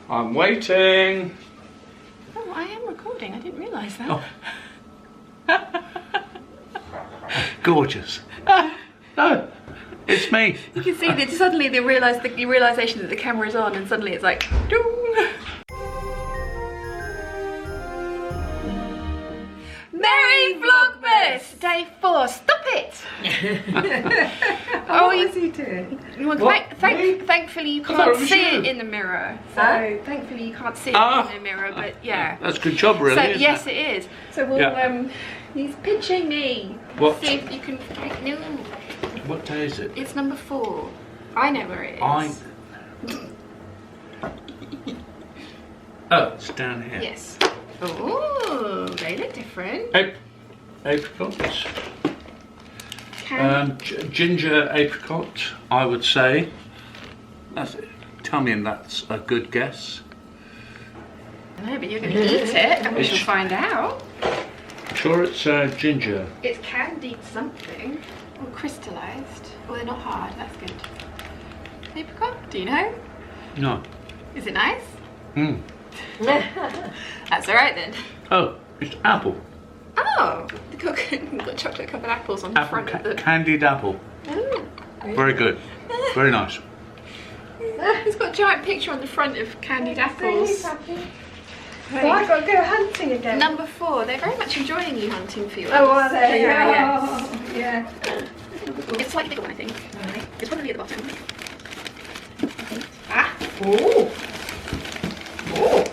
I'm waiting. Oh, I am recording. I didn't realise that. Oh. Gorgeous. No, it's me. You can see that suddenly the realisation that the camera is on, and suddenly it's like, doom. Merry Vlogmas! Day 4. Stop it! What is he doing? Thankfully you can't see it in the mirror. So thankfully you can't see it in the mirror, but yeah. That's a good job, really. So isn't yes, it? it is. So we'll he's pinching me. What? See if you can. No. What day is it? It's number 4. I know where it is. Oh, it's down here. Yes. Oh, they look different. Apricots. Candy. Ginger apricot, I would say. That's it. Tell me if that's a good guess. I know, but you're going to eat it, and we shall find out. I'm sure it's ginger. It's candied something, or crystallised. Oh, they're not hard. That's good. Apricot? Do you know? No. Is it nice? Mm. That's all right then. Oh, it's apple. Oh, we've got chocolate covered apples on the front of the... Candied apple. Oh. Very good. Very nice. It's got a giant picture on the front of candied apples. So I've got to go hunting again. Number 4. They're very much enjoying you hunting for yours. Oh, are they? Yeah. Oh, yeah. It's a slightly bigger one, I think. Right. It's probably at the bottom. Ah! Oh. Oh.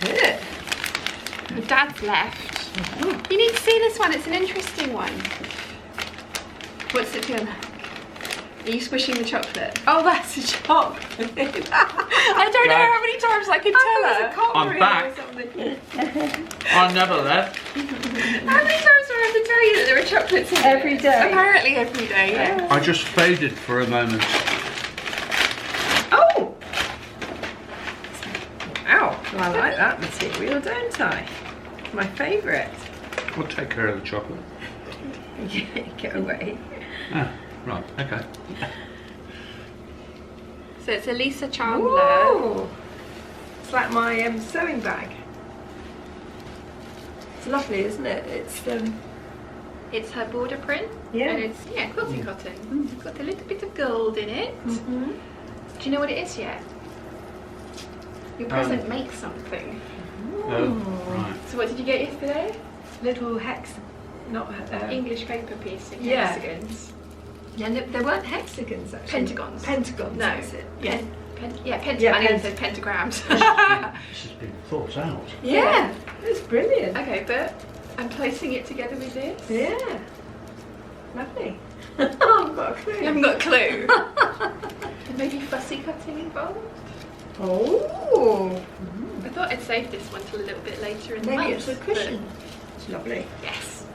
Good. Dad's left. You need to see this one. It's an interesting one. What's it feel like? Are you squishing the chocolate? Oh, that's a chocolate. I don't know how many times I can tell her. I'm back. I never left. How many times do I have to tell you that there are chocolates in Every it? day. Apparently every day, yeah. I just faded for a moment. Oh! Wow, well, I like that material, don't I? My favourite. We'll take care of the chocolate. Get away. Ah, right, okay. So it's a Leesa Chandler. Whoa. It's like my sewing bag. It's lovely, isn't it? It's her border print. Yeah. And it's, quilting cotton. It's got a little bit of gold in it. Mm-hmm. Do you know what it is yet? Your present makes something. Oh, right. So what did you get yesterday? Little not English paper piecing. Yeah. Hexagons. Yeah, no, there weren't hexagons actually. Pentagons. Pentagons. No. That's it. Yeah. Pentagrams. Yeah, I never said pentagrams. This has been thought out. Yeah. It's brilliant. Okay, but I'm placing it together with this. Yeah. Lovely. I've got a clue. You haven't got a clue. And maybe fussy cutting involved. Oh. I thought I'd save this one till a little bit later in the month. Maybe it's a cushion. but It's lovely. Yes.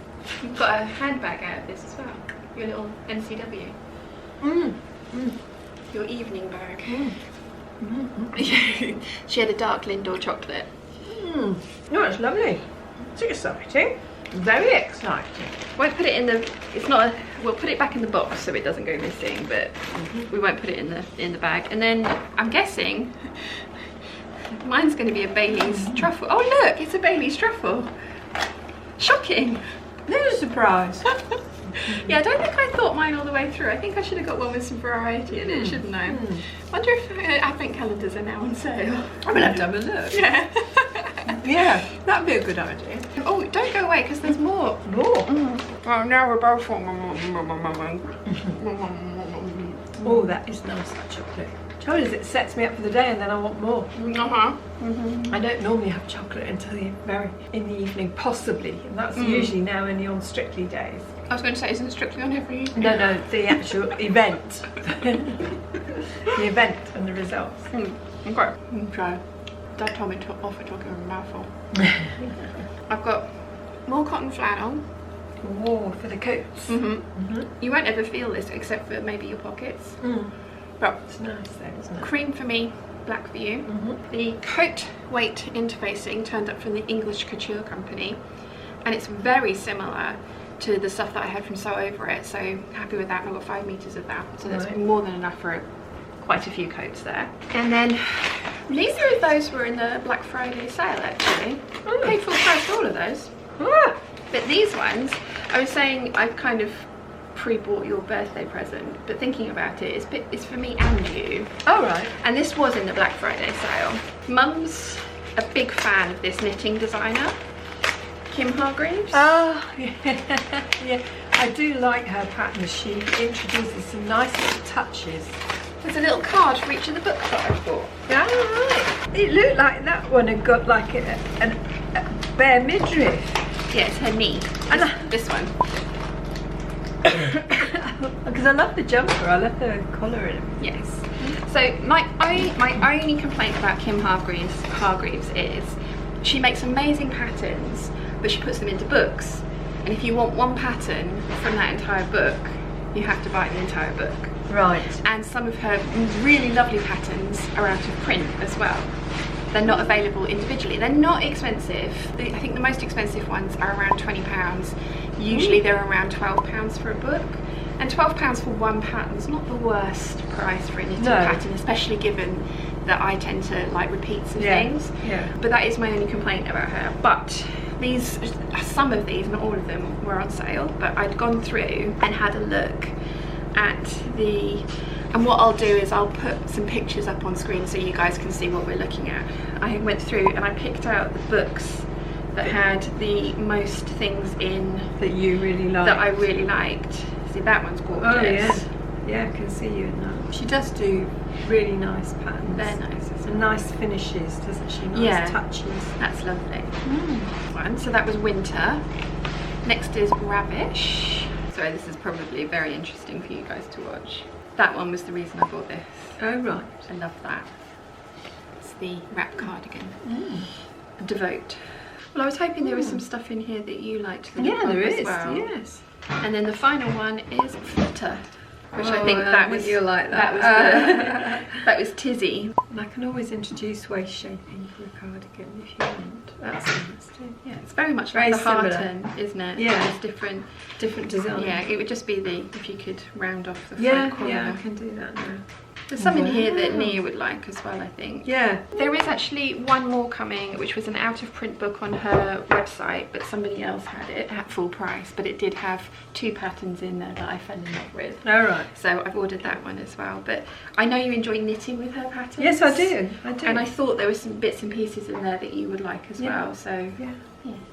You've got a handbag out of this as well. Your little NCW. Your evening bag. She had a dark Lindor chocolate. No, it's lovely. It's exciting. Very exciting. Won't put it in the. It's not. We'll put it back in the box so it doesn't go missing. But we won't put it in the bag. And then I'm guessing mine's going to be a Bailey's truffle. Oh look, it's a Bailey's truffle. Shocking. No surprise. Yeah, I don't think I thought mine all the way through. I think I should have got one with some variety in it, shouldn't I? Wonder if advent calendars are now on sale. I'm gonna have to have a look. Yeah. Yeah, that'd be a good idea. Oh, don't go away because there's more. More. Oh, now we're both. Oh, that is nice, that chocolate. Trouble is, it sets me up for the day, and then I want more. I don't normally have chocolate until in the evening, possibly, and that's usually now only on Strictly days. I was going to say, isn't it strictly on every evening? No, the actual event. The event and the results. Okay, try. Dad told me to off for talking with a mouthful. I've got more cotton flannel. Oh, for the coats. You won't ever feel this except for maybe your pockets. But it's nice though, isn't it? Cream for me, black for you. The coat weight interfacing turned up from the English Couture company, and it's very similar to the stuff that I had from Sew Over It, so happy with that. And I've got 5 meters of that, so that's more than enough for quite a few coats there. And then Neither of those were in the Black Friday sale actually. I paid full price for all of those. Ah. But these ones, I was saying I've kind of pre-bought your birthday present, but thinking about it, it's for me and you. Oh right. And this was in the Black Friday sale. Mum's a big fan of this knitting designer, Kim Hargreaves. Oh, yeah. I do like her patterns. She introduces some nice little touches. There's a little card for each of the books that I bought. Yeah, right. It looked like that one had got like a bare midriff. Yeah, it's her knee. And this one. Because I love the jumper. I love the collar in it. Yes. So my only complaint about Kim Hargreaves is she makes amazing patterns, but she puts them into books. And if you want one pattern from that entire book, you have to buy the entire book. Right. And some of her really lovely patterns are out of print as well. They're not available individually. They're not expensive. I think the most expensive ones are around £20. Usually they're around £12 for a book. And £12 for one pattern is not the worst price for a knitting pattern, especially given that I tend to like repeats of things. Yeah. But that is my only complaint about her. But some of these, not all of them, were on sale. But I'd gone through and had a look at and what I'll do is I'll put some pictures up on screen so you guys can see what we're looking at. I went through and I picked out the books that had the most things in that you really liked. That I really liked. See, that one's gorgeous. Oh yeah. Yeah, I can see you in that. She does do really nice patterns. They're nice. And nice finishes, doesn't she? Nice touches. That's lovely. One. So that was winter. Next is Ravish. Sorry, this is probably very interesting for you guys to watch. That one was the reason I bought this. Oh right. I love that. It's the wrap cardigan. Devote. Well, I was hoping there was some stuff in here that you liked. Yeah, there is. Well. Yes. And then the final one is Flutter, which I think that was. You like that? That was Tizzy. And I can always introduce waist shaping for a cardigan if you want. That's nice too. Yeah, it's very much very like the similar. Harton, isn't it? Yeah, it's different design. Yeah, it would just be if you could round off the front corner. Yeah, I can do that now. There's some in here that Nia would like as well, I think. Yeah. There is actually one more coming, which was an out-of-print book on her website, but somebody else had it at full price, but it did have 2 patterns in there that I fell in love with. All right. So I've ordered that one as well. But I know you enjoy knitting with her patterns. Yes, I do. I do. And I thought there were some bits and pieces in there that you would like as well. So yeah.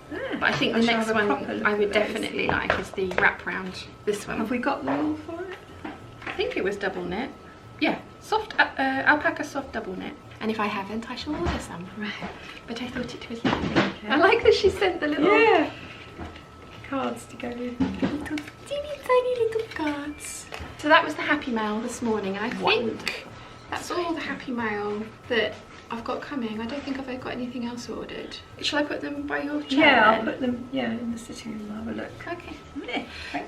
But I think the next one I would definitely like is the wrap round. This one. Have we got the wool for it? I think it was double knit. Yeah, soft alpaca soft double knit. And if I haven't, I shall order some. Right. But I thought it was lovely. Okay. I like that she sent the little cards to go with. Little tiny little cards. So that was the happy mail this morning, and I think that's all the happy mail that I've got coming. I don't think I've got anything else ordered. Shall I put them by your chair? Yeah, I'll put them in the sitting room. I'll have a look. Okay. Yeah.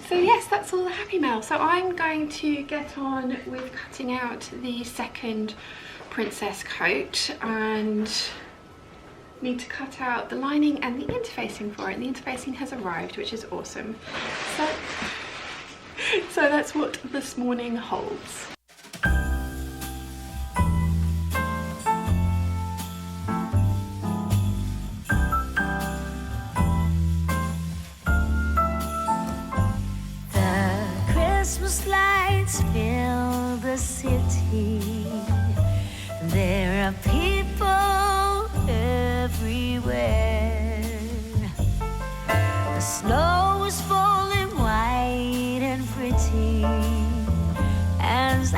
So yes, that's all the happy mail. So I'm going to get on with cutting out the second princess coat and need to cut out the lining and the interfacing for it. And the interfacing has arrived, which is awesome. So that's what this morning holds. Christmas lights fill the city. There are people everywhere. The snow is falling white and pretty as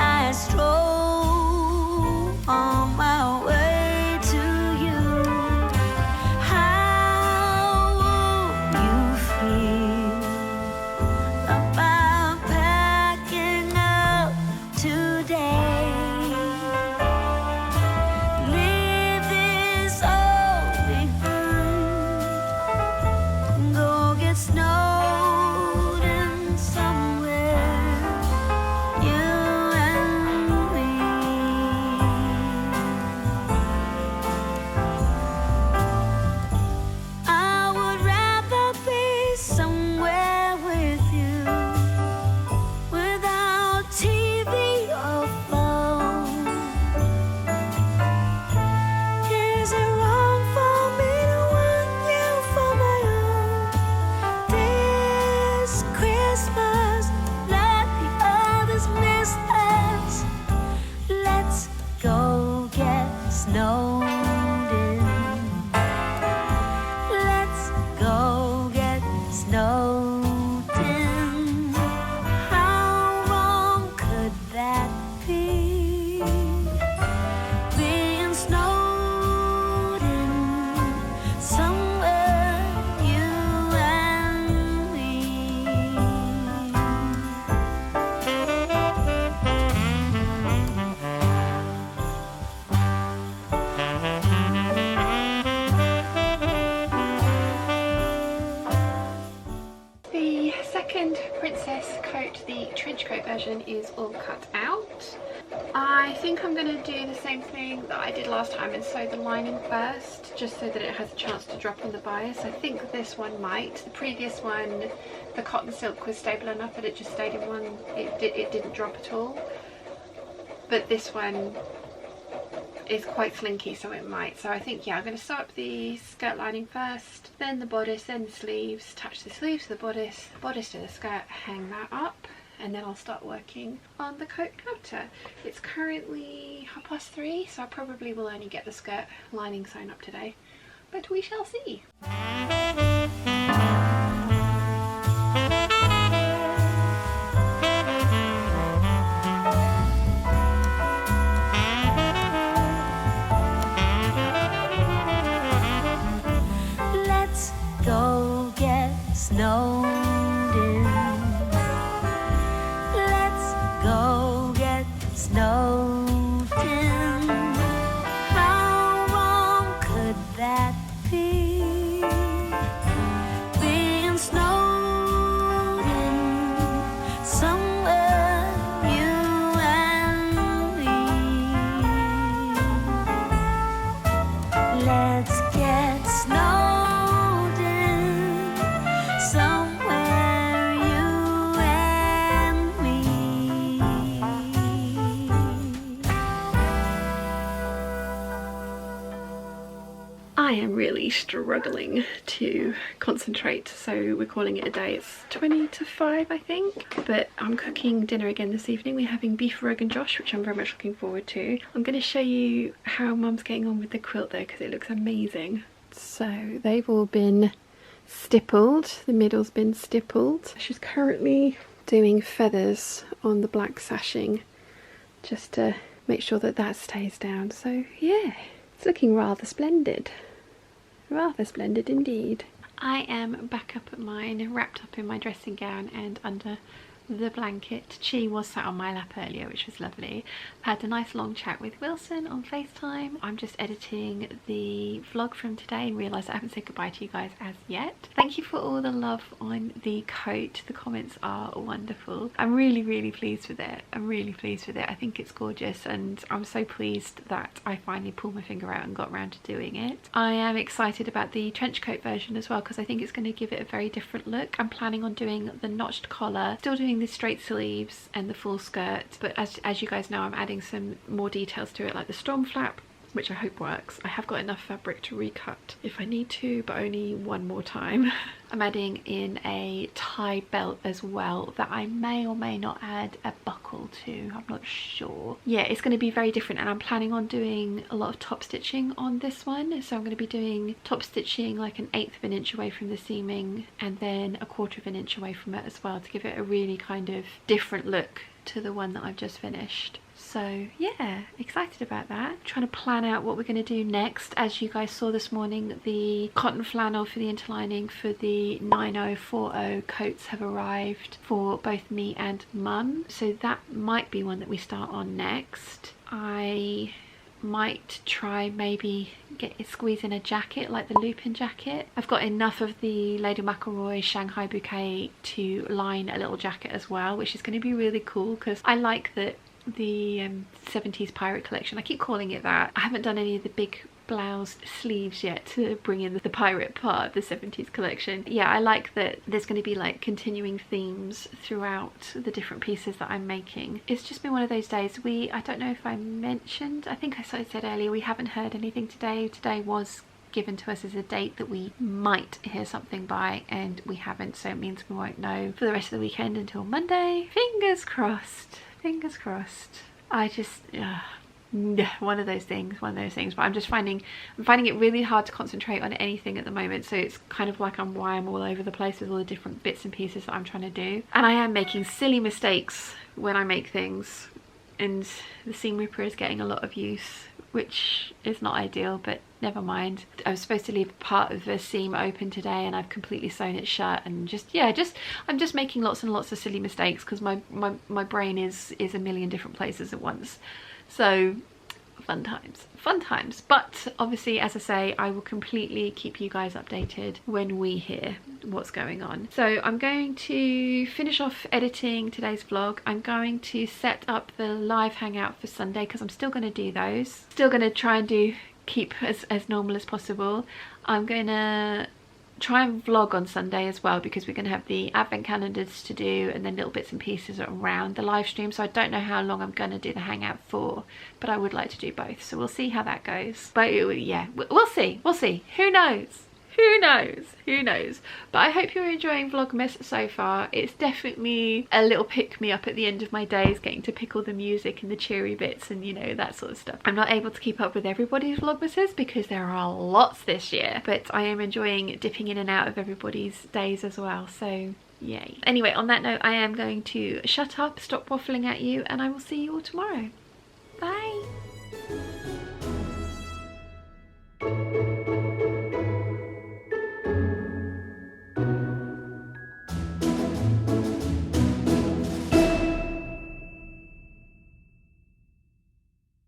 snowed in. Let's go get snowed in. How wrong could that be? Being snowed in somewhere, you and me. The second princess coat, the trench coat version, is all cut out. I think I'm going to do the same thing that I did last time and sew the lining first, just so that it has a chance to drop on the bias. I think this one might. The previous one, the cotton silk, was stable enough that it just stayed in one, it didn't drop at all. But this one is quite slinky, so it might. So I think, yeah, I'm going to sew up the skirt lining first, then the bodice, then the sleeves, attach the sleeves to the bodice to the skirt, hang that up, and then I'll start working on the coat after. It's currently 3:30, so I probably will only get the skirt lining sewn up today, but we shall see. Let's go get snowed in. Let's go get snowed in. How wrong could that be? Being snowed in somewhere, you and me. Let's get snowed in somewhere, you and me. I am really struggling to concentrate, so we're calling it a day. It's 20 to 5, I think, but I'm cooking dinner again this evening. We're having beef rogan josh, which I'm very much looking forward to. I'm going to show you how Mum's getting on with the quilt though, because it looks amazing. So they've all been stippled, the middle's been stippled. She's currently doing feathers on the black sashing just to make sure that that stays down. So yeah, it's looking rather splendid. Rather splendid indeed. I am back up at mine, wrapped up in my dressing gown and under the blanket. Chi was sat on my lap earlier, which was lovely. I had a nice long chat with Wilson on FaceTime. I'm just editing the vlog from today and realised I haven't said goodbye to you guys as yet. Thank you for all the love on the coat. The comments are wonderful. I'm really pleased with it. I'm really pleased with it. I think it's gorgeous and I'm so pleased that I finally pulled my finger out and got around to doing it. I am excited about the trench coat version as well, because I think it's going to give it a very different look. I'm planning on doing the notched collar, still doing the straight sleeves and the full skirt, but as you guys know, I'm adding some more details to it, like the storm flap, which I hope works. I have got enough fabric to recut if I need to, but only one more time. I'm adding in a tie belt as well that I may or may not add a buckle to. I'm not sure. Yeah, it's going to be very different, and I'm planning on doing a lot of top stitching on this one. So I'm going to be doing top stitching like 1/8 of an inch away from the seaming and then 1/4 of an inch away from it as well, to give it a really kind of different look to the one that I've just finished. So yeah, excited about that. Trying to plan out what we're going to do next. As you guys saw this morning, the cotton flannel for the interlining for the 9040 coats have arrived for both me and Mum, so that might be one that we start on next. I might try maybe squeeze in a jacket, like the loop-in jacket. I've got enough of the Lady McElroy Shanghai bouquet to line a little jacket as well, which is going to be really cool, because I like that the 70s pirate collection, I keep calling it that. I haven't done any of the big blouse sleeves yet to bring in the pirate part of the 70s collection. Yeah, I like that there's going to be like continuing themes throughout the different pieces that I'm making. It's just been one of those days. I don't know if I mentioned, I think I said earlier, we haven't heard anything today. Today was given to us as a date that we might hear something by, and we haven't, so it means we won't know for the rest of the weekend until Monday. Fingers crossed. Fingers crossed. I just one of those things. But I'm finding it really hard to concentrate on anything at the moment, so it's kind of like why I'm all over the place with all the different bits and pieces that I'm trying to do. And I am making silly mistakes when I make things, and the seam ripper is getting a lot of use, which is not ideal, but never mind. I was supposed to leave part of the seam open today and I've completely sewn it shut, and I'm just making lots and lots of silly mistakes because my brain is a million different places at once. So fun times. But obviously, as I say, I will completely keep you guys updated when we hear what's going on. So I'm going to finish off editing today's vlog. I'm going to set up the live hangout for Sunday because I'm still going to do those. Still going to try and keep as normal as possible. I'm going to try and vlog on Sunday as well because we're going to have the advent calendars to do and then little bits and pieces around the live stream. So I don't know how long I'm going to do the hangout for, but I would like to do both. So we'll see how that goes. But yeah, we'll see. Who knows? But I hope you're enjoying Vlogmas so far. It's definitely a little pick-me-up at the end of my days, getting to pick all the music and the cheery bits and, you know, that sort of stuff. I'm not able to keep up with everybody's Vlogmases because there are lots this year, but I am enjoying dipping in and out of everybody's days as well, so yay. Anyway, on that note, I am going to shut up, stop waffling at you, and I will see you all tomorrow. Bye!